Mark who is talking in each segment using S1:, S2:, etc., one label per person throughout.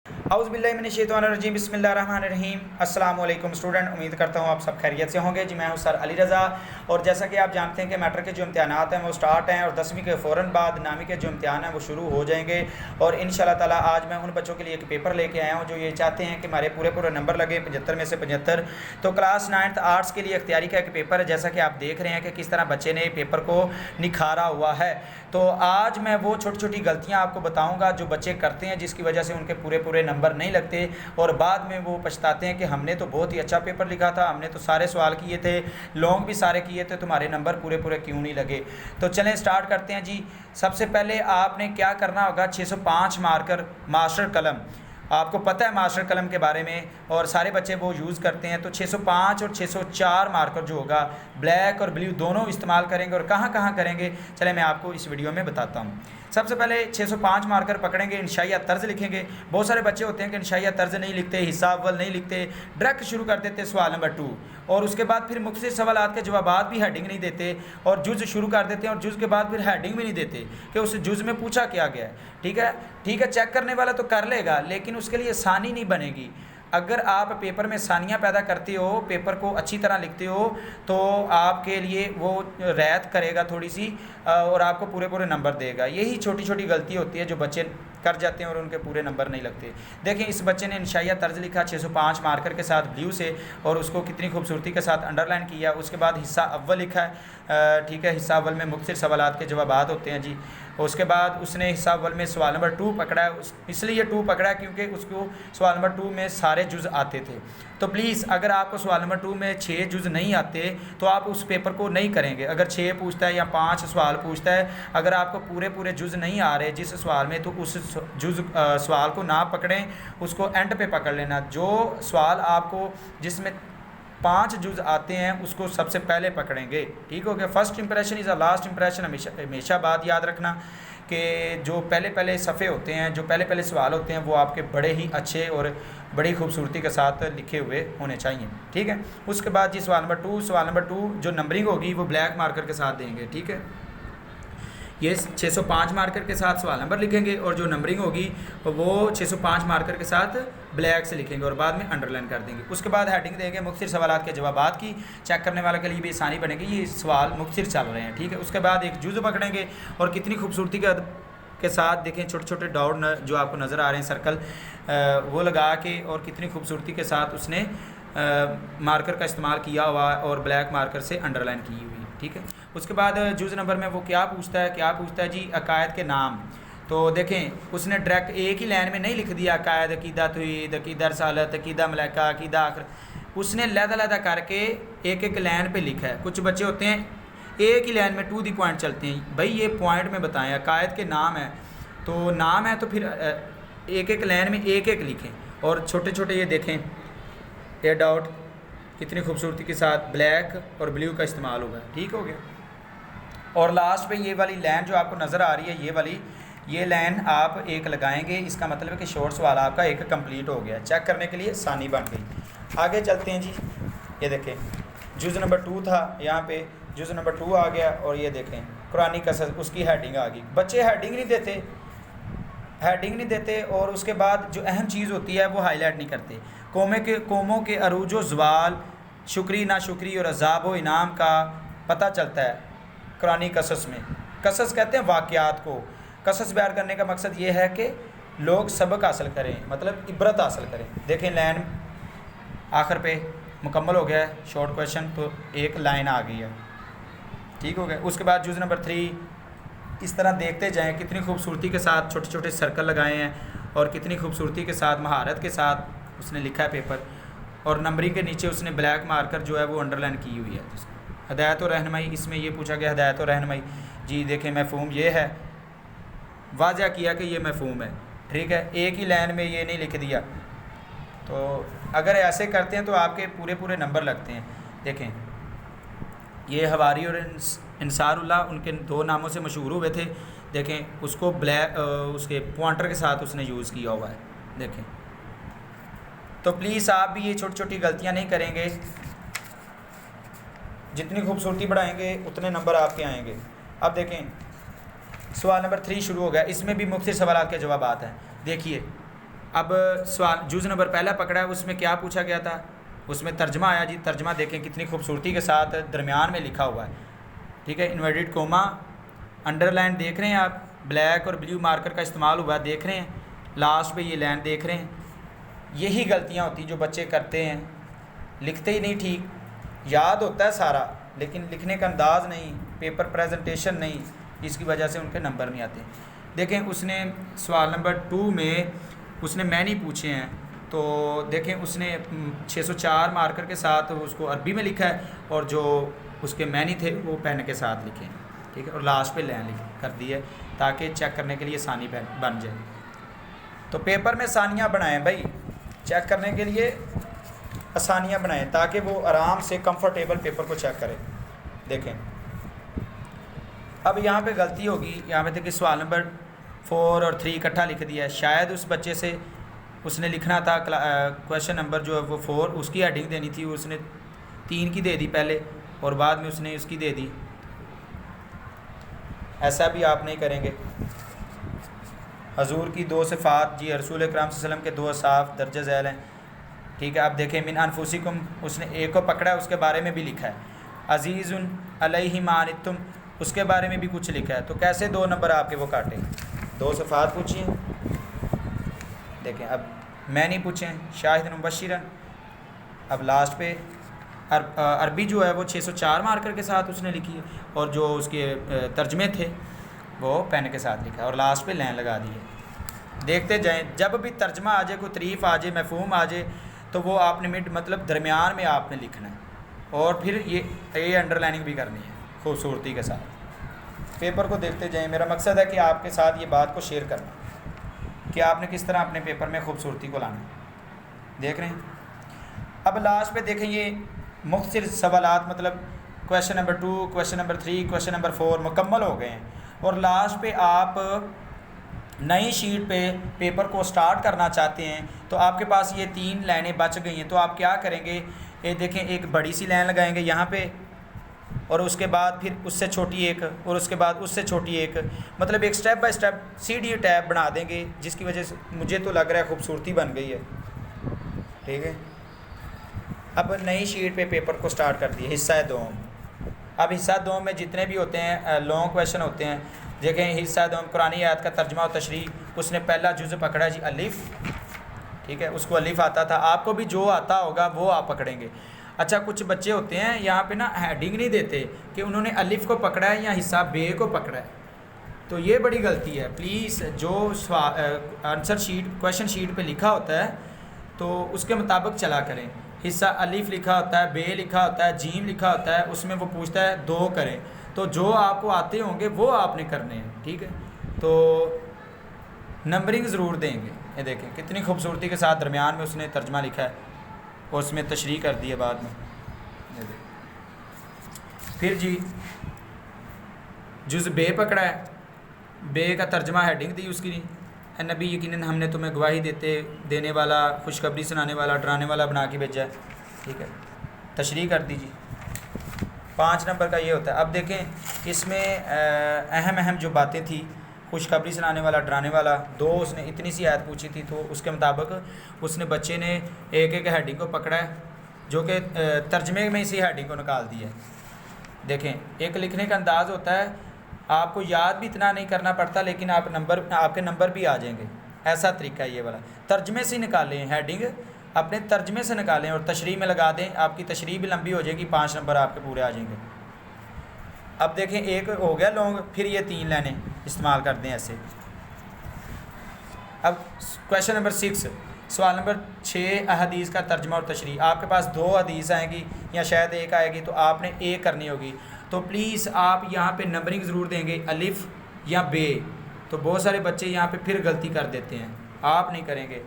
S1: औज़ुबिल्लाहिमिनश्शैतानिर्रजीम बिस्मिल्लाहिर्रहमानिर्रहीम। अस्सलाम वालेकुम स्टूडेंट, उम्मीद करता हूँ आप सब खैरियत से होंगे। जी मैं हूँ सर अली रज़ा। और जैसा कि आप जानते हैं कि मैट्रिक के जो इम्तिहानात हैं वो स्टार्ट हैं और 10वीं के फ़ौरन बाद नामी के जो इम्तिहान हैं वो शुरू हो जाएंगे। और इंशाल्लाह ताला आज मैं उन बच्चों के लिए एक पेपर लेके आया हूँ जो ये चाहते हैं कि हमारे पूरे नंबर लगे 75 में से 75। तो क्लास 9th आर्ट्स के लिए इख्तियारी का एक पेपर है, जैसा कि आप देख रहे हैं कि किस तरह बच्चे ने पेपर को निखारा हुआ है। तो आज मैं वो छोटी छोटी गलतियाँ आपको बताऊँगा जो बच्चे करते हैं, जिसकी वजह से उनके पूरे नंबर नहीं लगते और बाद में वो पछताते हैं कि हमने तो बहुत ही अच्छा पेपर लिखा था, हमने तो सारे सवाल किए थे, लॉन्ग भी सारे किए थे, तुम्हारे नंबर पूरे क्यों नहीं लगे। तो चलें स्टार्ट करते हैं जी। सबसे पहले आपने क्या करना होगा, 605 मार्कर मास्टर कलम, आपको पता है मास्टर कलम के बारे में और सारे बच्चे वो यूज़ करते हैं। तो 605 और 604 मार्कर जो होगा ब्लैक और ब्लू दोनों इस्तेमाल करेंगे। और कहाँ कहाँ करेंगे चले मैं आपको इस वीडियो में बताता हूँ। सबसे पहले 605 मार्कर पकड़ेंगे, इंशाइया तर्ज लिखेंगे। बहुत सारे बच्चे होते हैं कि इंशाइया तर्ज नहीं लिखते, हिस्सा अव्वल नहीं लिखते, डायरेक्ट शुरू कर देते सवाल नंबर 2 और उसके बाद फिर मुख्तलिफ सवालात के जवाबात भी हेडिंग नहीं देते और जुज़ शुरू कर देते हैं और जुज़ के बाद फिर हेडिंग भी नहीं देते कि उस जुज़ में पूछा क्या गया है। ठीक है, चेक करने वाला तो कर लेगा लेकिन उसके लिए आसानी नहीं बनेगी। अगर आप पेपर में आसानियाँ पैदा करते हो, पेपर को अच्छी तरह लिखते हो, तो आपके लिए वो रियायत करेगा थोड़ी सी और आपको पूरे नंबर देगा। यही छोटी छोटी गलती होती है जो बच्चे कर जाते हैं और उनके पूरे नंबर नहीं लगते। देखें इस बच्चे ने इंशाइया तर्ज लिखा 605 मार्कर के साथ ब्लू से और उसको कितनी खूबसूरती के साथ अंडरलाइन किया। उसके बाद हिस्सा अव्वल लिखा है, ठीक है, हिस्सा अव्वल में मुख्तलिफ सवालात के जवाबात होते हैं जी। उसके बाद उसने हिस्सा अव्वल में सवाल नंबर 2 पकड़ा है, इसलिए 2 पकड़ा है क्योंकि उसको सवाल नंबर 2 में सारे जुज़ आते थे। तो प्लीज़ अगर आपको सवाल नंबर 2 में 6 जुज़ नहीं आते तो आप उस पेपर को नहीं करेंगे। अगर 6 पूछता है या 5 सवाल पूछता है, अगर आपको पूरे जुज़ नहीं आ रहे जिस सवाल में, तो उस जुज़ सवाल को ना पकड़ें, उसको एंड पे पकड़ लेना। जो सवाल आपको जिसमें 5 जुज़ आते हैं उसको सबसे पहले पकड़ेंगे। ठीक हो गया। First impression is a last impression, हमेशा बात याद रखना कि जो पहले सफ़े होते हैं, जो पहले सवाल होते हैं वो आपके बड़े ही अच्छे और बड़ी खूबसूरती के साथ लिखे हुए होने चाहिए। ठीक है। उसके बाद जी सवाल नंबर 2 जो नंबरिंग होगी वो ब्लैक मार्कर के साथ देंगे। ठीक है, ये 605 मार्कर के साथ सवाल नंबर लिखेंगे और जो नंबरिंग होगी वो 605 मार्कर के साथ ब्लैक से लिखेंगे और बाद में अंडरलाइन कर देंगे। उसके बाद हेडिंग देंगे मुख्तलिफ सवालात के जवाबात की, चेक करने वाले के लिए भी आसानी बनेगी, ये सवाल मुख्तलिफ चल रहे हैं। ठीक है। उसके बाद एक जुज़ पकड़ेंगे और कितनी खूबसूरती के साथ देखें, छोटे छोटे डॉट जो आपको नज़र आ रहे हैं सर्कल, वो लगा के और कितनी खूबसूरती के साथ उसने मार्कर का इस्तेमाल किया हुआ और ब्लैक मार्कर से अंडरलाइन की हुई। ठीक है। उसके बाद जुज़ नंबर में वो क्या पूछता है जी, अकायद के नाम। तो देखें उसने डायरेक्ट एक ही लाइन में नहीं लिख दिया अकायद, अकीदा तौहीद, अकीदा रसालत, अकीदा मलाइका, अकीदा आखिर, उसने लहदा करके एक लाइन पे लिखा है। कुछ बच्चे होते हैं एक ही लाइन में टू दी पॉइंट चलते हैं, भाई ये पॉइंट में बताएं, अकायद के नाम है तो नाम है तो फिर एक लाइन में एक लिखें। और छोटे छोटे ये देखें ये डॉट कितनी खूबसूरती के साथ ब्लैक और ब्लू का इस्तेमाल होगा। ठीक हो गया। और लास्ट पे ये वाली लाइन जो आपको नज़र आ रही है, ये लाइन आप एक लगाएंगे, इसका मतलब है कि शॉर्ट सवाल आपका एक कंप्लीट हो गया। चेक करने के लिए आसानी बन गई। आगे चलते हैं जी। ये देखें जुज़ नंबर 2 था, यहाँ पे जुज़ नंबर 2 आ गया और ये देखें कुरानी कसस, उसकी हेडिंग आ गई। बच्चे हेडिंग नहीं देते और उसके बाद जो अहम चीज़ होती है वो हाईलाइट नहीं करते। कौमों के अरूज व ज़वाल, शुक्री नाशुक्री और अज़ाब व इनाम का पता चलता है कुरानी कसस में। कसस कहते हैं वाक़यात को। कसस बयान करने का मकसद ये है कि लोग सबक हासिल करें, मतलब इबरत हासिल करें। देखें लाइन आखिर पे मुकम्मल हो गया है शॉर्ट क्वेश्चन, तो एक लाइन आ गई है। ठीक हो गया। उसके बाद जुज़ नंबर 3 इस तरह देखते जाएं, कितनी खूबसूरती के साथ छोटे छोटे सर्कल लगाए हैं और कितनी खूबसूरती के साथ महारत के साथ उसने लिखा है पेपर। और नंबरिंग के नीचे उसने ब्लैक मार्कर जो है वो अंडरलाइन की हुई है। हदायत और रहनुमाई, इसमें ये पूछा गया हदायत और रहनुमाई जी, देखें मफ़हूम ये है, वाज़ह किया कि ये मफ़हूम है। ठीक है, एक ही लाइन में ये नहीं लिख दिया। तो अगर ऐसे करते हैं तो आपके पूरे नंबर लगते हैं। देखें ये हवारी और इंसारुल्लाह उनके 2 नामों से मशहूर हुए थे। देखें उसको ब्लैक उसके पॉइंटर के साथ उसने यूज़ किया हुआ है। देखें तो प्लीज़ आप भी ये छोटी छोटी गलतियाँ नहीं करेंगे, जितनी खूबसूरती बढ़ाएंगे उतने नंबर आपके आएंगे। अब देखें सवाल नंबर 3 शुरू हो गया, इसमें भी मुख्तलिफ सवाल के जवाब हैं। देखिए अब सवाल जुज़ नंबर पहला पकड़ा है, उसमें क्या पूछा गया था, उसमें तर्जमा आया जी। तर्जमा देखें कितनी खूबसूरती के साथ दरमियान में लिखा हुआ है, ठीक है। इन्वर्टेड कोमा, अंडरलाइन देख रहे हैं आप, ब्लैक और ब्लू मार्कर का इस्तेमाल हुआ देख रहे हैं, लास्ट पे ये लाइन देख रहे हैं। यही गलतियाँ होती जो बच्चे करते हैं, लिखते ही नहीं ठीक, याद होता है सारा लेकिन लिखने का अंदाज़ नहीं, पेपर प्रेजेंटेशन नहीं, इसकी वजह से उनके नंबर नहीं आते। देखें उसने सवाल नंबर 2 में उसने मैनी पूछे हैं, तो देखें उसने 604 मार्कर के साथ उसको अरबी में लिखा है और जो उसके मैनी थे वो पेन के साथ लिखे हैं, ठीक है। और लास्ट पे लाइन लिख कर दी है ताकि चेक करने के लिए आसानी बन जाए। तो पेपर में आसानियाँ बनाएं भाई, चेक करने के लिए आसानियाँ बनाएं ताकि वो आराम से कंफर्टेबल पेपर को चेक करें। देखें अब यहाँ पे गलती होगी, यहाँ पे देखिए सवाल नंबर 4 और 3 इकट्ठा लिख दिया है। शायद उस बच्चे से उसने लिखना था क्वेश्चन नंबर जो है वो 4, उसकी हेडिंग देनी थी, उसने 3 की दे दी पहले और बाद में उसने उसकी दे दी। ऐसा भी आप नहीं करेंगे। हजूर की 2 सिफ़ात जी, रसूल अकरम सल्लल्लाहु अलैहि वसल्लम के 2 साफ़ दर्ज झैल हैं, ठीक है। आप देखें मिन अनफुसिकुम, उसने एक को पकड़ा है, उसके बारे में भी लिखा है। अज़ीज़ुन अलैहि मा अनित्तुम, उसके बारे में भी कुछ लिखा है। तो कैसे 2 नंबर आपके वो काटे? 2 सिफ़ात पूछी हैं, देखें। अब मैं नहीं पूछे शाहिद मुबश्शिरन। अब लास्ट पे अरबी जो है वो 604 मार्कर के साथ उसने लिखी है और जो उसके तर्जमे थे वो पेन के साथ लिखा है और लास्ट पे लाइन लगा दी है। देखते जाएं, जब भी तर्जमा आ जाए, कोई तरीफ़ आ जाए, मफ़हूम आ जाए, तो वो आपने मिड मतलब दरमियान में आपने लिखना है और फिर ये अंडरलाइनिंग भी करनी है खूबसूरती के साथ। पेपर को देखते जाएं। मेरा मकसद है कि आपके साथ ये बात को शेयर करना कि आपने किस तरह अपने पेपर में खूबसूरती को लाना है। देख रहे हैं। अब लास्ट पे देखें ये मुख्तलिफ सवालात, मतलब question number 2, question number 3, question number 4 मुकम्मल हो गए हैं और लास्ट पे आप नई शीट पे पेपर को स्टार्ट करना चाहते हैं तो आपके पास ये 3 लाइनें बच गई हैं। तो आप क्या करेंगे, ये देखें एक बड़ी सी लाइन लगाएंगे यहाँ पे और उसके बाद फिर उससे छोटी एक और उसके बाद उससे छोटी एक, मतलब एक स्टेप बाय स्टेप सीढ़ी टैब बना देंगे, जिसकी वजह से मुझे तो लग रहा है खूबसूरती बन गई है, ठीक है। अब नई शीट पे पेपर को स्टार्ट कर दिए। हिस्सा 2। अब हिस्सा 2 में जितने भी होते हैं लॉन्ग क्वेश्चन होते हैं, देखें हिस्सा 2 कुरानी आयत का तर्जमा और तशरीह। उसने पहला जुज़ पकड़ा जी अलिफ़, ठीक है, उसको अलिफ़ आता था। आपको भी जो आता होगा वो आप पकड़ेंगे। अच्छा कुछ बच्चे होते हैं यहाँ पे ना हेडिंग नहीं देते कि उन्होंने अलिफ़ को पकड़ा है या हिस्सा बे को पकड़ा है, तो ये बड़ी गलती है। प्लीज़ जो आंसर शीट क्वेश्चन शीट पे लिखा होता है तो उसके मुताबिक चला करें। हिस्सा अलिफ़ लिखा होता है, बे लिखा होता है, जीम लिखा होता है, उसमें वो पूछता है 2 करें, तो जो आपको आते होंगे वो आपने करने हैं, ठीक है। तो नंबरिंग ज़रूर देंगे। ये देखें कितनी खूबसूरती के साथ दरमियान में उसने तर्जमा लिखा है और उसमें तशरीह कर दी है बाद में। फिर जी जुज़ बे पकड़ा है, बे का तर्जमा हेडिंग दी उसकी, नबी यकीनन हमने तुम्हें गवाही देने वाला, खुशखबरी सुनाने वाला, डराने वाला बना के भेजा है, ठीक है। तशरीह कर दीजिए। 5 नंबर का ये होता है। अब देखें इसमें अहम जो बातें थी, खुशखबरी सुनाने वाला, डराने वाला, 2 उसने इतनी सी आयत पूछी थी, तो उसके मुताबिक उसने बच्चे ने एक हेडिंग को पकड़ा है जो कि तर्जमे में इसी हेडिंग को निकाल दी है। देखें एक लिखने का अंदाज़ होता है, आपको याद भी इतना नहीं करना पड़ता लेकिन आपके नंबर भी आ जाएंगे। ऐसा तरीका है ये वाला। तर्जमे से निकालें, हेडिंग अपने तर्जमे से निकालें और तशरीह में लगा दें, आपकी तशरीह भी लंबी हो जाएगी, 5 नंबर आपके पूरे आ जाएंगे। अब देखें एक हो गया लॉन्ग, फिर ये 3 लाइनें इस्तेमाल कर दें ऐसे। अब क्वेश्चन नंबर 6, सवाल नंबर 6 अहदीस का तर्जमा और तशरीह। आपके पास 2 हदीस आएंगी या शायद एक आएगी, तो आपने एक करनी होगी। तो प्लीज़ आप यहाँ पे नंबरिंग ज़रूर देंगे, अलिफ़ या बे। तो बहुत सारे बच्चे यहाँ पे फिर गलती कर देते हैं, आप नहीं करेंगे।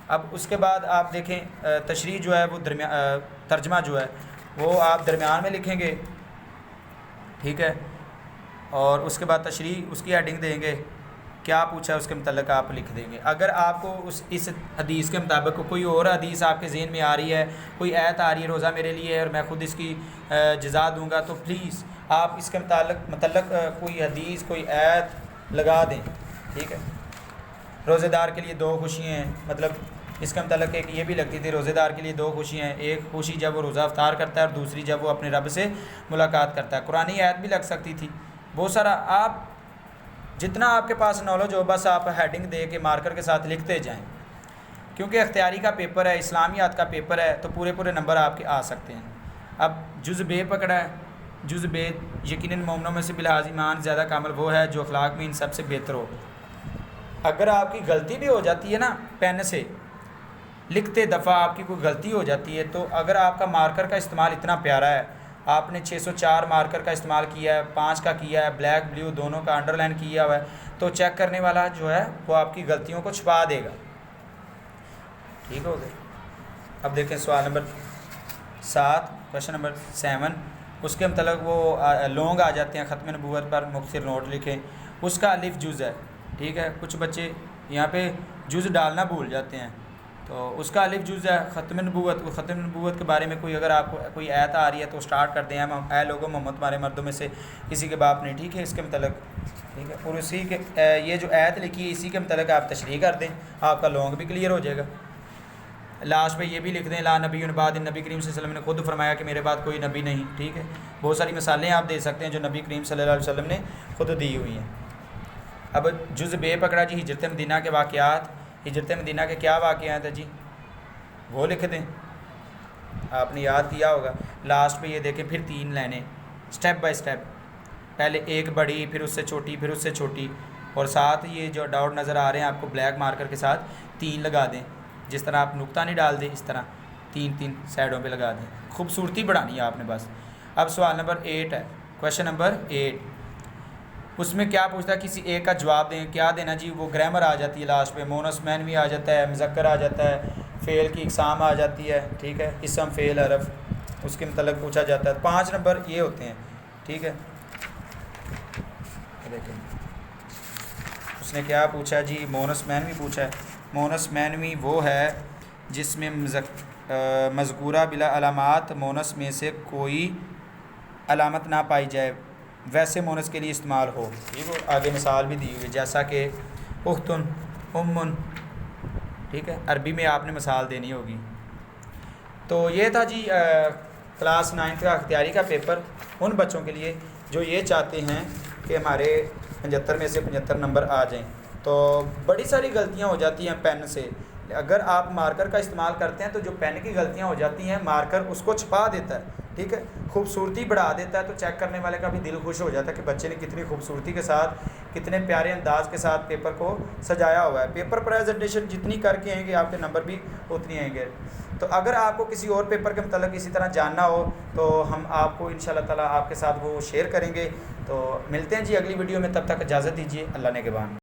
S1: अब उसके बाद आप देखें तशरीह जो है वो तर्जमा जो है वो आप दरमियान में लिखेंगे, ठीक है। और उसके बाद तशरीह उसकी हेडिंग देंगे, क्या पूछा है उसके मतलब आप लिख देंगे। अगर आपको इस हदीस के मुताबिक कोई और हदीस आपके ज़हन में आ रही है, कोई आयत आ रही है, रोज़ा मेरे लिए है और मैं ख़ुद इसकी जज़ा दूंगा, तो प्लीज़ आप इसके मतलब कोई हदीस कोई आयत लगा दें, ठीक है। रोज़ेदार के लिए 2 खुशियाँ हैं, मतलब इसका मतलब एक ये भी लगती थी, रोज़ेदार के लिए 2 खुशियाँ हैं, एक खुशी जब वो रोज़ा अफ्तार करता है और दूसरी जब वो अपने रब से मुलाकात करता है। कुरानी आयत भी लग सकती थी, बहुत सारा। आप जितना आपके पास नॉलेज हो बस आप हेडिंग दे के मार्कर के साथ लिखते जाएँ, क्योंकि अख्तियारी का पेपर है, इस्लामियात का पेपर है, तो पूरे पूरे नंबर आपके आ सकते हैं। अब जुज़ बे पकड़ा है, जुज़ बे यकीनन मोमिनों में से बिलहाज़ ईमान ज़्यादा कामिल वो है जो अखलाक में इन सबसे बेहतर हो। अगर आपकी गलती भी हो जाती है ना, पेन से लिखते दफ़ा आपकी कोई गलती हो जाती है, तो अगर आपका मार्कर का इस्तेमाल इतना प्यारा है, आपने 604 मार्कर का इस्तेमाल किया है, 5 का किया है, ब्लैक ब्लू दोनों का अंडरलाइन किया हुआ है, तो चेक करने वाला जो है वो आपकी गलतियों को छुपा देगा। ठीक हो गया। अब देखें सवाल नंबर 7, क्वेश्चन नंबर 7, उसके मतलब वो लॉन्ग आ जाते हैं, ख़त्म नबूवत पर मुख्तसर नोट लिखें। उसका अलिफ जुज़ है, ठीक है, कुछ बच्चे यहाँ पे जुज़ डालना भूल जाते हैं, तो उसका अलिफ जुज़ है ख़त्म नबूवत। ख़त्म नबूवत के बारे में कोई अगर आपको कोई आयत आ रही है तो स्टार्ट कर दें, हम ऐ लोगों मोहम्मद तुम्हारे मर्दों में से किसी के बाप नहीं, ठीक है, इसके मतलब, ठीक है, और उसी के ये जो आयत लिखी है इसी के मतलब आप तशरीह कर दें, आपका लॉन्ग भी क्लियर हो जाएगा। लास्ट में ये भी लिख दें, ला नबी बाद, नबी करीम सल्लल्लाहु अलैहि वसल्लम ने खुद फरमाया कि मेरे बाद कोई नबी नहीं, ठीक है। बहुत सारी मिसालें आप दे सकते हैं जो नबी करीम सल्लल्लाहु अलैहि वसल्लम ने खुद दी हुई हैं। अब जुज़ बे पकड़ा जी, हिजरत मदीना के वाक़यात, हिजरत मदीना के क्या वाक़यात है जी, वो लिख दें, आपने याद किया होगा। लास्ट पे ये देखें, फिर 3 लाइनें स्टेप बाय स्टेप, पहले एक बड़ी, फिर उससे छोटी, फिर उससे छोटी, और साथ ये जो डाउट नज़र आ रहे हैं आपको ब्लैक मार्कर के साथ 3 लगा दें, जिस तरह आप नुक्ता नहीं डाल दें इस तरह 3 साइडों पे लगा दें, खूबसूरती बढ़ानी है आपने बस। अब सवाल नंबर 8 है, क्वेश्चन नंबर 8, उसमें क्या पूछता है, किसी एक का जवाब दें। क्या देना जी, वो ग्रामर आ जाती है लास्ट पे, मोनस मैन भी आ जाता है, मुज़क्कर आ जाता है, फ़ेल की इकसाम आ जाती है, ठीक है, इसम फ़ेल हरफ, उसके मतलब पूछा जाता है। 5 नंबर ये होते हैं, ठीक है। देखें उसने क्या पूछा जी, मोनस मैन भी पूछा है। मोनस मैनवी वो है जिसमें मज़कूरा बिला अलामात मोनस में से कोई अलामत ना पाई जाए, वैसे मोनस के लिए इस्तेमाल हो, ठीक है। आगे मिसाल भी दी हुई, जैसा कि उख्तुन, उम्मुन, ठीक है, अरबी में आपने मिसाल देनी होगी। तो ये था जी क्लास 9 का अख्तियारी का पेपर उन बच्चों के लिए जो ये चाहते हैं कि हमारे 75 में से 75 नंबर आ जाएं। तो बड़ी सारी गलतियां हो जाती हैं पेन से, अगर आप मार्कर का इस्तेमाल करते हैं तो जो पेन की गलतियां हो जाती हैं मार्कर उसको छुपा देता है, ठीक है, खूबसूरती बढ़ा देता है। तो चेक करने वाले का भी दिल खुश हो जाता है कि बच्चे ने कितनी खूबसूरती के साथ, कितने प्यारे अंदाज के साथ पेपर को सजाया हुआ है। पेपर प्रेजेंटेशन जितनी करके आएंगे आपके नंबर भी उतनी आएंगे। तो अगर आपको किसी और पेपर के मतलब इसी तरह जानना हो तो हम आपको इंशाल्लाह ताला आपके साथ वो शेयर करेंगे। तो मिलते हैं जी अगली वीडियो में, तब तक इजाज़त दीजिए, अल्लाह ने के बाद।